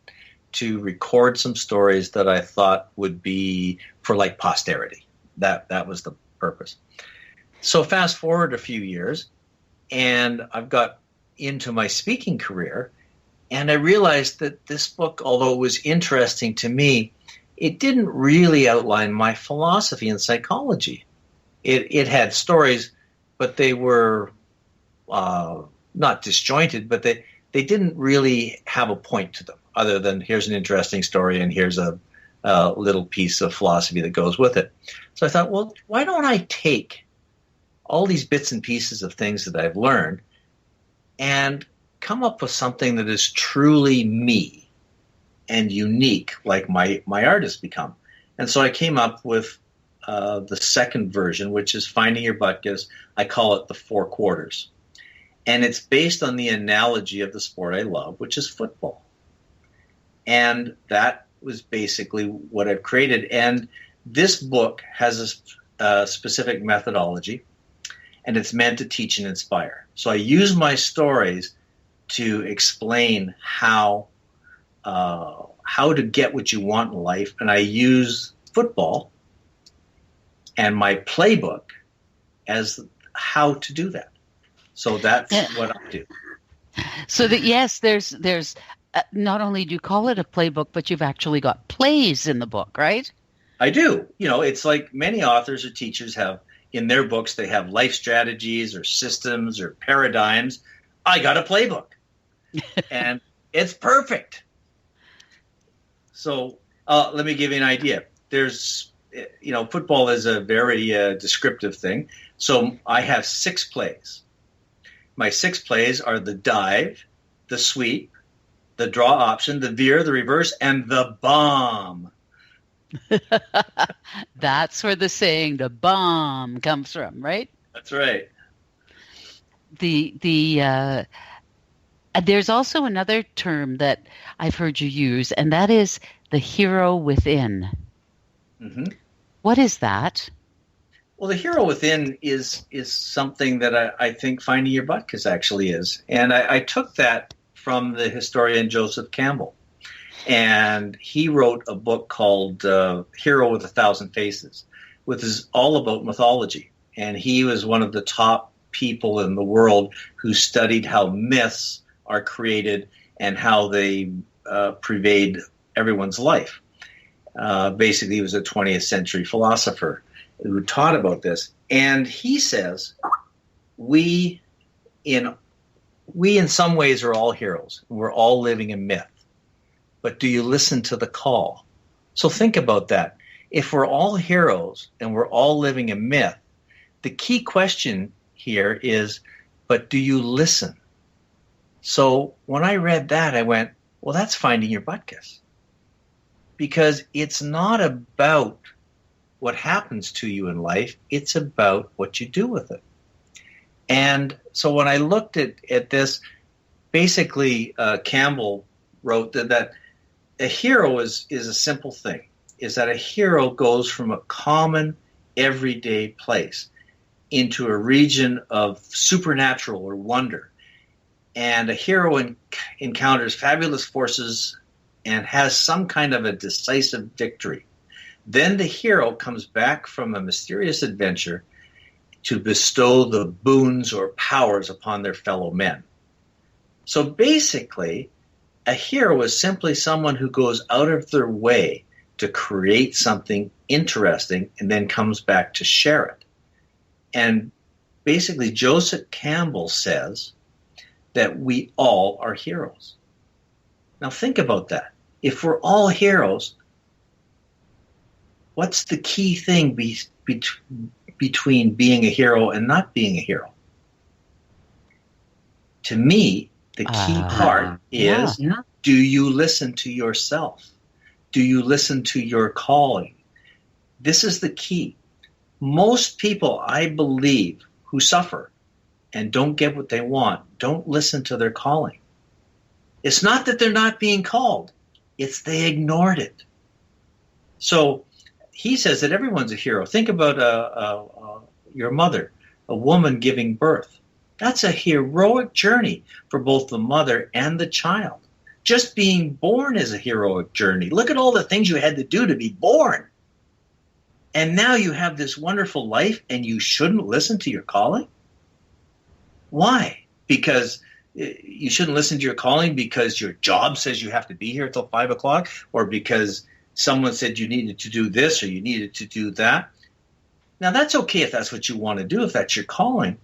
to record some stories that I thought would be for like posterity. That was the purpose. So fast forward a few years, and I've got into my speaking career, and I realized that this book, although it was interesting to me, it didn't really outline my philosophy in psychology. It had stories, but they were not disjointed, but they didn't really have a point to them other than here's an interesting story and here's a little piece of philosophy that goes with it. So I thought, well, why don't I take all these bits and pieces of things that I've learned and come up with something that is truly me and unique, like my art has become. And so I came up with the second version, which is Finding Your Butkus. I call it the 4 quarters. And it's based on the analogy of the sport I love, which is football. And that was basically what I've created. And this book has a specific methodology, and it's meant to teach and inspire. So I use my stories to explain how to get what you want in life, and I use football and my playbook as how to do that. So that's what I do.
So that, yes, there's not only do you call it a playbook, but you've actually got plays in the book, right?
I do. You know, it's like many authors or teachers have in their books, they have life strategies or systems or paradigms. I got a playbook, and it's perfect. So let me give you an idea. There's, football is a very descriptive thing. So I have 6 plays. My 6 plays are the dive, the sweep, the draw option, the veer, the reverse, and the bomb.
That's where the saying "the bomb" comes from, right?
That's right.
There's also another term that I've heard you use, and that is the hero within.
Mm-hmm.
What is that?
Well, the hero within is something that I think Finding Your Butkus actually is. And I took that from the historian Joseph Campbell. And he wrote a book called Hero with a Thousand Faces, which is all about mythology. And he was one of the top people in the world who studied how myths are created and how they pervade everyone's life. Basically, he was a 20th century philosopher who taught about this. And he says, we in some ways are all heroes. We're all living a myth. But do you listen to the call? So think about that. If we're all heroes and we're all living a myth, the key question here is, but do you listen? So when I read that, I went, well, that's Finding Your Butkus. Because it's not about what happens to you in life. It's about what you do with it. And so when I looked at this, basically Campbell wrote that a hero is a simple thing, is that a hero goes from a common, everyday place into a region of supernatural or wonder. And a hero encounters fabulous forces and has some kind of a decisive victory. Then the hero comes back from a mysterious adventure to bestow the boons or powers upon their fellow men. So basically, a hero is simply someone who goes out of their way to create something interesting and then comes back to share it. And basically, Joseph Campbell says that we all are heroes. Now think about that. If we're all heroes, what's the key thing between being a hero and not being a hero? To me, the key part is, do you listen to yourself? Do you listen to your calling? This is the key. Most people, I believe, who suffer and don't get what they want, don't listen to their calling. It's not that they're not being called. It's they ignored it. So he says that everyone's a hero. Think about your mother, a woman giving birth. That's a heroic journey for both the mother and the child. Just being born is a heroic journey. Look at all the things you had to do to be born. And now you have this wonderful life and you shouldn't listen to your calling? Why? Because you shouldn't listen to your calling because your job says you have to be here till 5 o'clock, or because someone said you needed to do this or you needed to do that. Now that's okay if that's what you want to do, if that's your calling.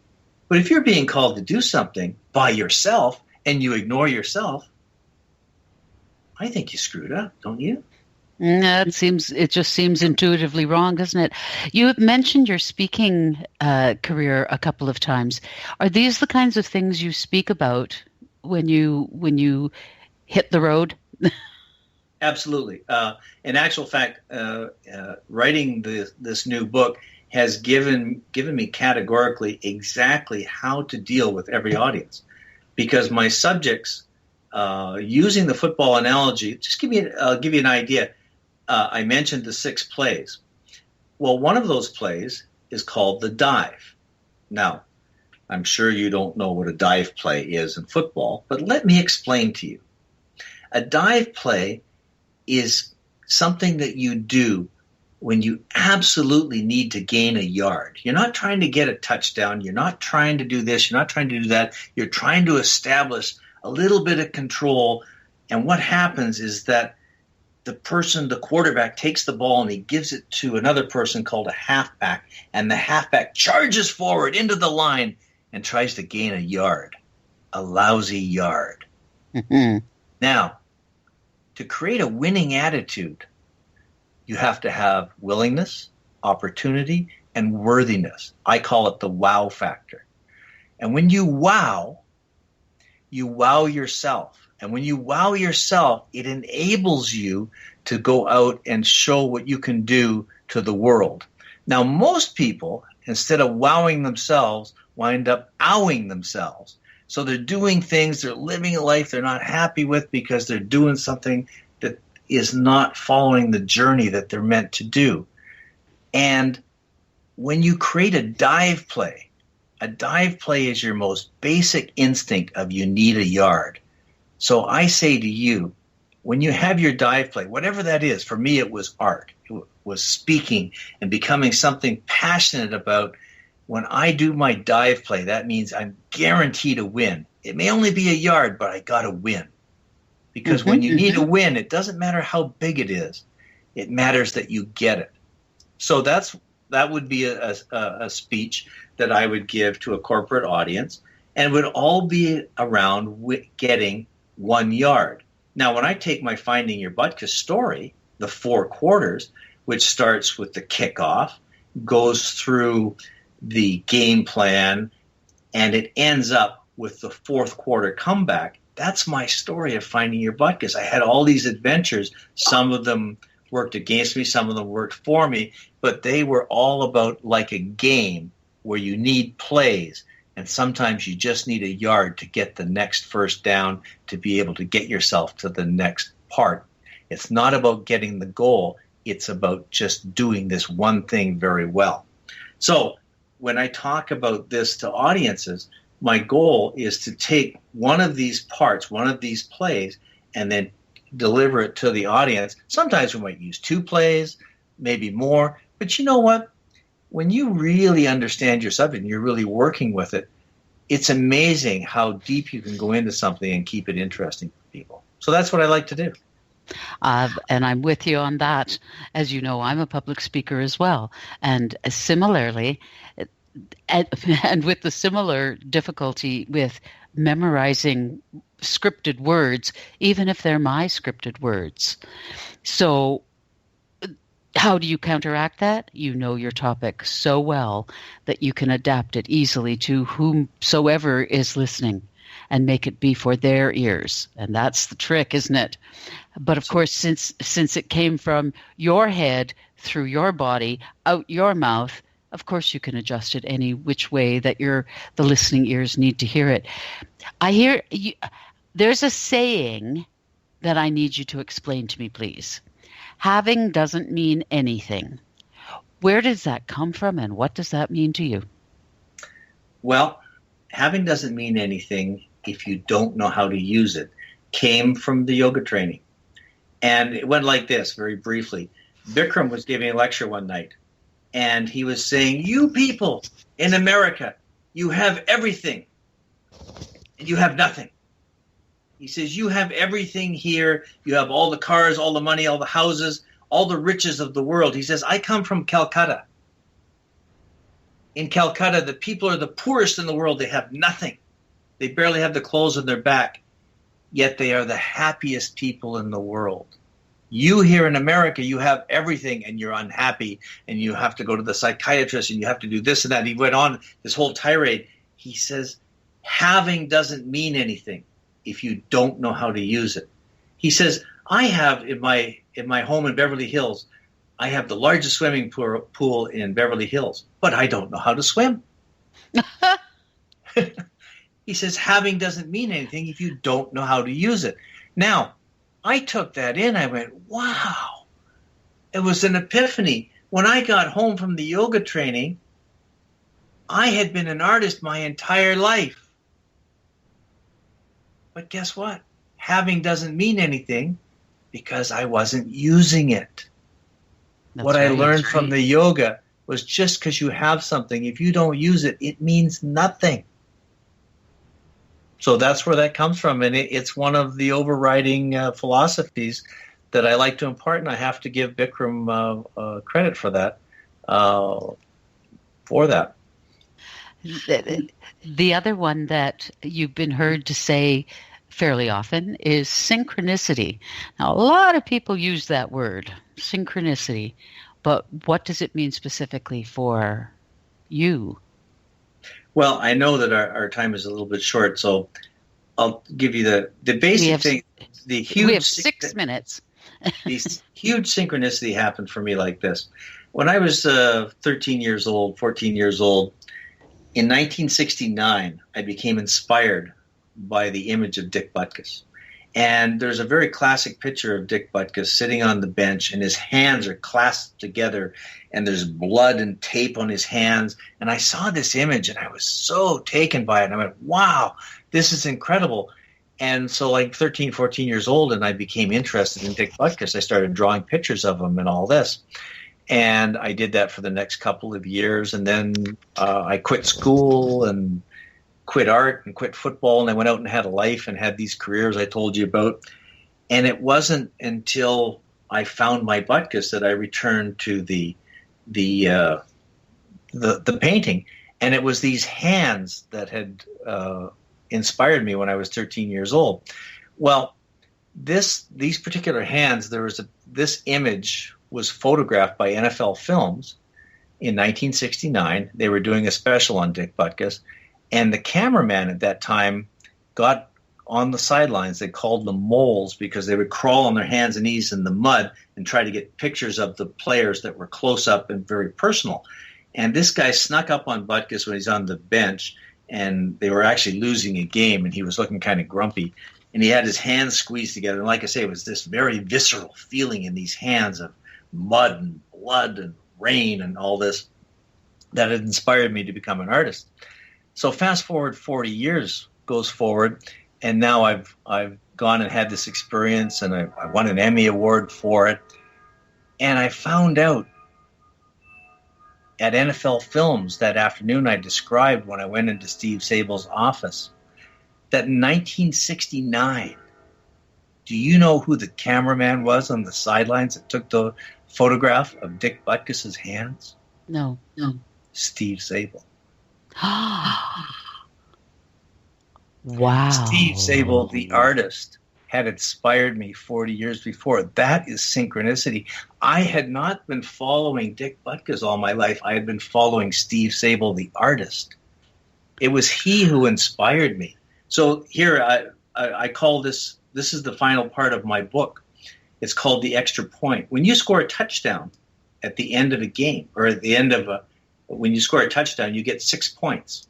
But if you're being called to do something by yourself and you ignore yourself, I think you screwed up, don't you?
No, it just seems intuitively wrong, doesn't it? You have mentioned your speaking career a couple of times. Are these the kinds of things you speak about when you hit the road?
Absolutely. In actual fact, writing this new book has given me categorically exactly how to deal with every audience, because my subjects, using the football analogy, I'll give you an idea. I mentioned the 6 plays. Well, one of those plays is called The Dive. Now, I'm sure you don't know what a dive play is in football, but let me explain to you. A dive play is something that you do when you absolutely need to gain a yard. You're not trying to get a touchdown. You're not trying to do this. You're not trying to do that. You're trying to establish a little bit of control. And what happens is that the quarterback, takes the ball and he gives it to another person called a halfback, and the halfback charges forward into the line and tries to gain a yard, a lousy yard.
Mm-hmm.
Now, to create a winning attitude, you have to have willingness, opportunity, and worthiness. I call it the wow factor. And when you wow yourself. And when you wow yourself, it enables you to go out and show what you can do to the world. Now, most people, instead of wowing themselves, wind up owing themselves. So they're doing things, they're living a life they're not happy with because they're doing something that is not following the journey that they're meant to do. And when you create a dive play is your most basic instinct of you need a yard. So I say to you, when you have your dive play, whatever that is, for me it was art. It was speaking and becoming something passionate about. When I do my dive play, that means I'm guaranteed a win. It may only be a yard, but I got to win. Because when you need a win, it doesn't matter how big it is. It matters that you get it. So that would be a speech that I would give to a corporate audience, and it would all be around getting 1 yard. Now, when I take my Finding Your Butkus story, the 4 quarters, which starts with the kickoff, goes through the game plan, and it ends up with the 4th quarter comeback, that's my story of Finding Your Butkus. I had all these adventures. Some of them worked against me, some of them worked for me, but they were all about like a game where you need plays, and sometimes you just need a yard to get the next first down to be able to get yourself to the next part. It's not about getting the goal. It's about just doing this one thing very well. So when I talk about this to audiences, my goal is to take one of these parts, one of these plays, and then deliver it to the audience. Sometimes we might use 2 plays, maybe more. But you know what? When you really understand your subject and you're really working with it, it's amazing how deep you can go into something and keep it interesting for people. So that's what I like to do.
And I'm with you on that. As you know, I'm a public speaker as well. And similarly, and with the similar difficulty with memorizing scripted words, even if they're my scripted words. So how do you counteract that? You know your topic so well that you can adapt it easily to whomsoever is listening and make it be for their ears. And that's the trick, isn't it? But of course, since it came from your head through your body, out your mouth, of course you can adjust it any which way that the listening ears need to hear it. I hear there's a saying that I need you to explain to me, please. Having doesn't mean anything. Where does that come from, and what does that mean to you?
Well, having doesn't mean anything if you don't know how to use it. Came from the yoga training. And it went like this, very briefly. Bikram was giving a lecture one night, and he was saying, you people in America, you have everything, and you have nothing. He says, you have everything here. You have all the cars, all the money, all the houses, all the riches of the world. He says, I come from Calcutta. In Calcutta, the people are the poorest in the world. They have nothing. They barely have the clothes on their back, yet they are the happiest people in the world. You here in America, you have everything and you're unhappy, and you have to go to the psychiatrist and you have to do this and that. He went on this whole tirade. He says, having doesn't mean anything if you don't know how to use it. He says, I have in my home in Beverly Hills, I have the largest swimming pool in Beverly Hills, but I don't know how to swim. He says, having doesn't mean anything if you don't know how to use it. Now, I took that in. I went, wow. It was an epiphany. When I got home from the yoga training, I had been an artist my entire life. But guess what? Having doesn't mean anything because I wasn't using it. What I learned from the yoga was just because you have something, if you don't use it, it means nothing. So that's where that comes from, and it's one of the overriding philosophies that I like to impart, and I have to give Bikram credit for that.
The other one that you've been heard to say fairly often is synchronicity. Now, a lot of people use that word, synchronicity, but what does it mean specifically for you?
Well, I know that our time is a little bit short, so I'll give you the basic thing. We
have 6 minutes.
The huge synchronicity happened for me like this. When I was 13 years old, 14 years old, in 1969, I became inspired by the image of Dick Butkus. And there's a very classic picture of Dick Butkus sitting on the bench, and his hands are clasped together, and there's blood and tape on his hands. And I saw this image, and I was so taken by it. And I went, wow, this is incredible. And so like 13, 14 years old, and I became interested in Dick Butkus. I started drawing pictures of him and all this. And I did that for the next couple of years. And then I quit school and quit art and quit football, and I went out and had a life and had these careers I told you about. And it wasn't until I found my Butkus that I returned to the painting, and it was these hands that had inspired me when I was 13 years old. Well, these particular hands, this image was photographed by NFL Films in 1969. They were doing a special on Dick Butkus. And the cameraman at that time got on the sidelines. They called them moles because they would crawl on their hands and knees in the mud and try to get pictures of the players that were close up and very personal. And this guy snuck up on Butkus when he's on the bench, and they were actually losing a game, and he was looking kind of grumpy. And he had his hands squeezed together. And like I say, it was this very visceral feeling in these hands of mud and blood and rain and all this that had inspired me to become an artist. So fast forward 40 years goes forward, and now I've gone and had this experience, and I won an Emmy Award for it. And I found out at NFL Films that afternoon I described when I went into Steve Sable's office that in 1969, do you know who the cameraman was on the sidelines that took the photograph of Dick Butkus's hands?
No.
Steve Sable.
Wow.
Steve Sable, the artist, had inspired me 40 years before. That is synchronicity. I had not been following Dick Butkus all my life. I had been following Steve Sable, the artist. It was he who inspired me. So here, I call this is the final part of my book. It's called The Extra Point. When you score a touchdown at the end of a game, or at the end of when you score a touchdown, you get 6 points,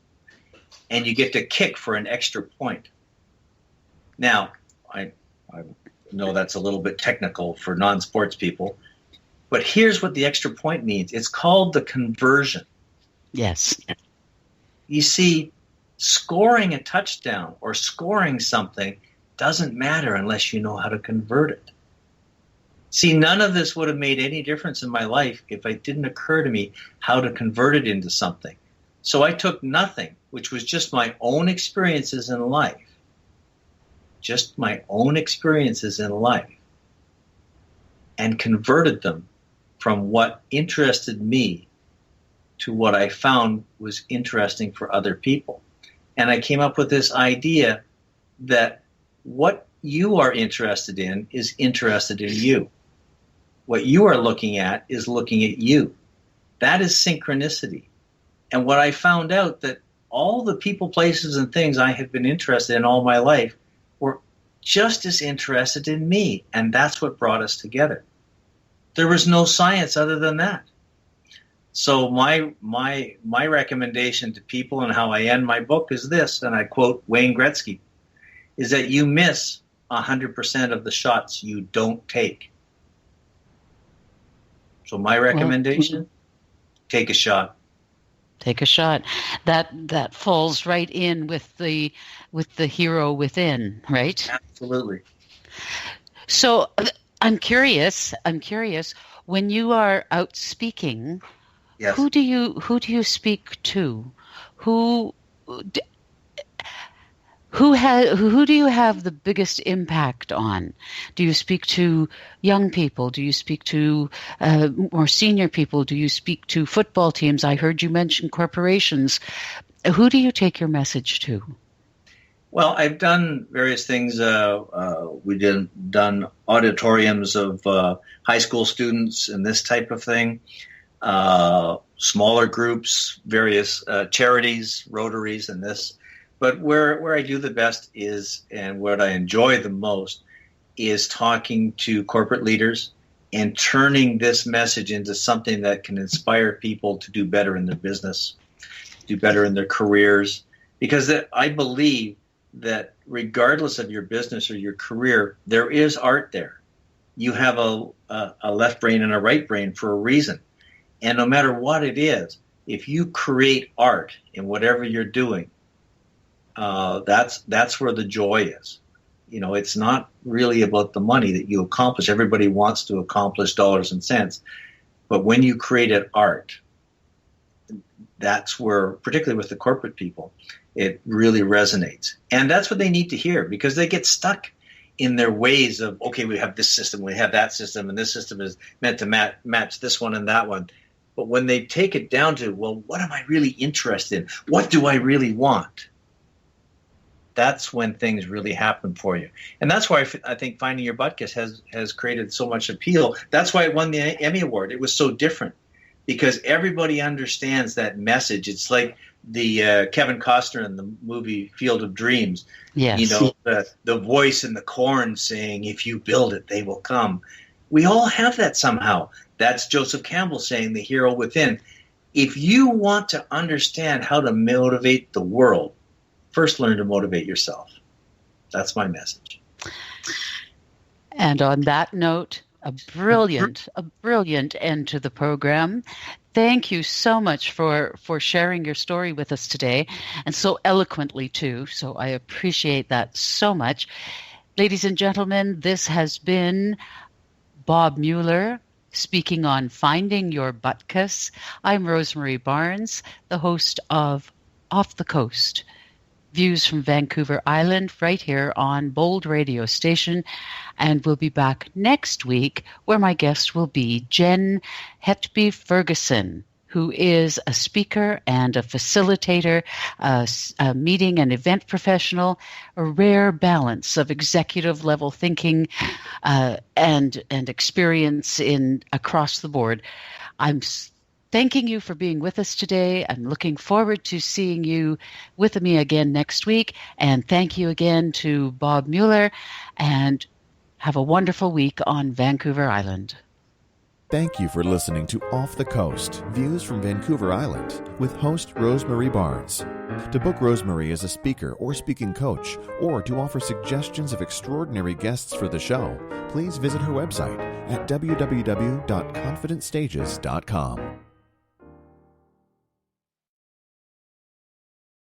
and you get to kick for an extra point. Now, I know that's a little bit technical for non-sports people, but here's what the extra point means. It's called the conversion.
Yes.
You see, scoring a touchdown or scoring something doesn't matter unless you know how to convert it. See, none of this would have made any difference in my life if it didn't occur to me how to convert it into something. So I took nothing, which was just my own experiences in life, and converted them from what interested me to what I found was interesting for other people. And I came up with this idea that what you are interested in is interested in you. What you are looking at is looking at you. That is synchronicity. And what I found out that all the people, places, and things I had been interested in all my life were just as interested in me. And that's what brought us together. There was no science other than that. So my recommendation to people and how I end my book is this, and I quote Wayne Gretzky, is that you miss 100% of the shots you don't take. So my recommendation, take a shot.
Take a shot. That falls right in with the hero within, right?
Absolutely.
So I'm curious, when you are out speaking,
yes.
Who do you speak to? Who do you have the biggest impact on? Do you speak to young people? Do you speak to more senior people? Do you speak to football teams? I heard you mention corporations. Who do you take your message to?
Well, I've done various things. We've done auditoriums of high school students and this type of thing, smaller groups, various charities, Rotaries, and this. But where I do the best is, and what I enjoy the most, is talking to corporate leaders and turning this message into something that can inspire people to do better in their business, do better in their careers. Because I believe that regardless of your business or your career, there is art there. You have a left brain and a right brain for a reason. And no matter what it is, if you create art in whatever you're doing, that's where the joy is. It's not really about the money that you accomplish. Everybody wants to accomplish dollars and cents. But when you created art, that's where, particularly with the corporate people, it really resonates. And that's what they need to hear, because they get stuck in their ways of, okay, we have this system, we have that system, and this system is meant to match this one and that one. But when they take it down to, well, what am I really interested in? What do I really want? That's when things really happen for you. And that's why I think Finding Your Butkus has created so much appeal. That's why it won the Emmy Award. It was so different because everybody understands that message. It's like the Kevin Costner in the movie Field of Dreams.
Yes.
The voice in the corn saying, if you build it, they will come. We all have that somehow. That's Joseph Campbell saying, the hero within. If you want to understand how to motivate the world, first learn to motivate yourself. That's my message.
And on that note, a brilliant end to the program. Thank you so much for sharing your story with us today, and so eloquently too. So I appreciate that so much. Ladies and gentlemen, this has been Bob Mueller speaking on Finding Your Butkus. I'm Rosemary Barnes, the host of Off the Coast, Views from Vancouver Island, right here on Bold Radio Station. And we'll be back next week, where my guest will be Jen Hetby Ferguson, who is a speaker and a facilitator, a meeting and event professional, a rare balance of executive level thinking and experience in across the board. I'm thanking you for being with us today. I'm looking forward to seeing you with me again next week. And thank you again to Bob Mueller, and have a wonderful week on Vancouver Island.
Thank you for listening to Off the Coast, Views from Vancouver Island, with host Rosemary Barnes. To book Rosemary as a speaker or speaking coach, or to offer suggestions of extraordinary guests for the show, please visit her website at www.confidentstages.com.